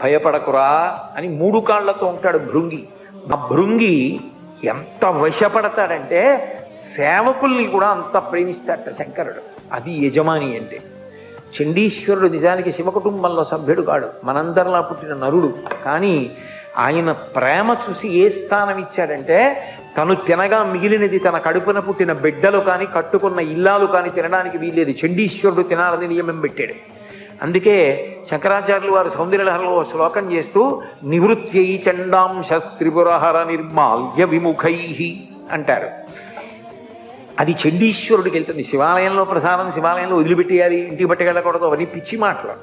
భయపడకురా అని మూడు కాళ్లతో ఉంటాడు భృంగి. ఆ భృంగి ఎంత వశపడతాడంటే సేవకుల్ని కూడా అంత ప్రేమిస్తాడట శంకరుడు. అది యజమాని అంటే. చండీశ్వరుడు నిజానికి శివకుటుంబంలో సభ్యుడు కాడు, మనందరిలా పుట్టిన నరుడు. కానీ ఆయన ప్రేమ చూసి ఏ స్థానం ఇచ్చాడంటే, తను తినగా మిగిలినది తన కడుపున పుట్టిన బిడ్డలు కానీ కట్టుకున్న ఇల్లాలు కానీ తినడానికి వీల్లేదు, చండీశ్వరుడు తినాలని నియమం పెట్టాడు. అందుకే శంకరాచార్యులు వారు సౌందర్యలహరిలో శ్లోకం చేస్తూ నివృత్యై చండాంశ త్రిపురహర నిర్మాల్య విముఖై అంటారు. అది చండీశ్వరుడికి వెళ్తుంది. శివాలయంలో ప్రసాదం శివాలయంలో వదిలిపెట్టేయాలి, ఇంటికి పట్టుకెళ్ళకూడదు, అవన్నీ పిచ్చి మాటలు.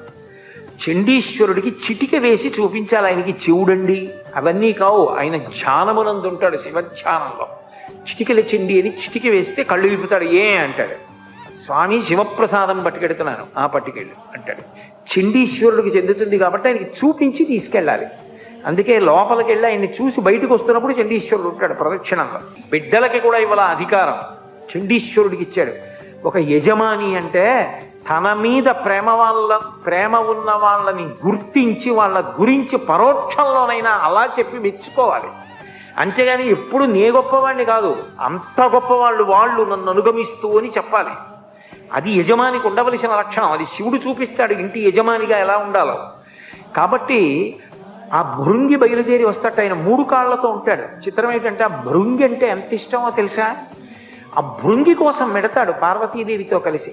చండీశ్వరుడికి చిటిక వేసి చూపించాలి ఆయనకి చెవుడండి, అవన్నీ కావు. ఆయన ధ్యానమునందు ఉంటాడు, శివధ్యానంలో. చిటికల చెండి అని చిటిక వేస్తే కళ్ళు విప్పుతాడు. అంటాడు, స్వామి శివప్రసాదం పట్టుకెడుతున్నాను, పట్టుకెళ్ళు అంటాడు. చండీశ్వరుడికి చెందుతుంది కాబట్టి ఆయనకి చూపించి తీసుకెళ్ళాలి. అందుకే లోపలికి వెళ్ళి ఆయన్ని చూసి బయటకు వస్తున్నప్పుడు చండీశ్వరుడు ఉంటాడు ప్రదక్షిణంలో. బిడ్డలకి కూడా ఇవాళ అధికారం చండీశ్వరుడికి ఇచ్చాడు. ఒక యజమాని అంటే తన మీద ప్రేమ ఉన్న వాళ్ళని గుర్తించి వాళ్ళ గురించి పరోక్షంలోనైనా అలా చెప్పి మెచ్చుకోవాలి. అంతేగాని ఎప్పుడు నే గొప్పవాణ్ణి కాదు, అంత గొప్పవాళ్ళు వాళ్ళు నన్ను అనుగమిస్తూ అని చెప్పాలి. అది యజమానికి ఉండవలసిన లక్షణం. అది శివుడు చూపిస్తాడు ఇంటి యజమానిగా ఎలా ఉండాలో. కాబట్టి ఆ భృంగి బయలుదేరి వస్తాడు. ఆయన మూడు కాళ్లతో ఉంటాడు. చిత్రం ఏంటంటే ఆ భృంగి అంటే ఎంత ఇష్టమో తెలుసా? ఆ భృంగి కోసం మెడతాడు పార్వతీదేవితో కలిసి.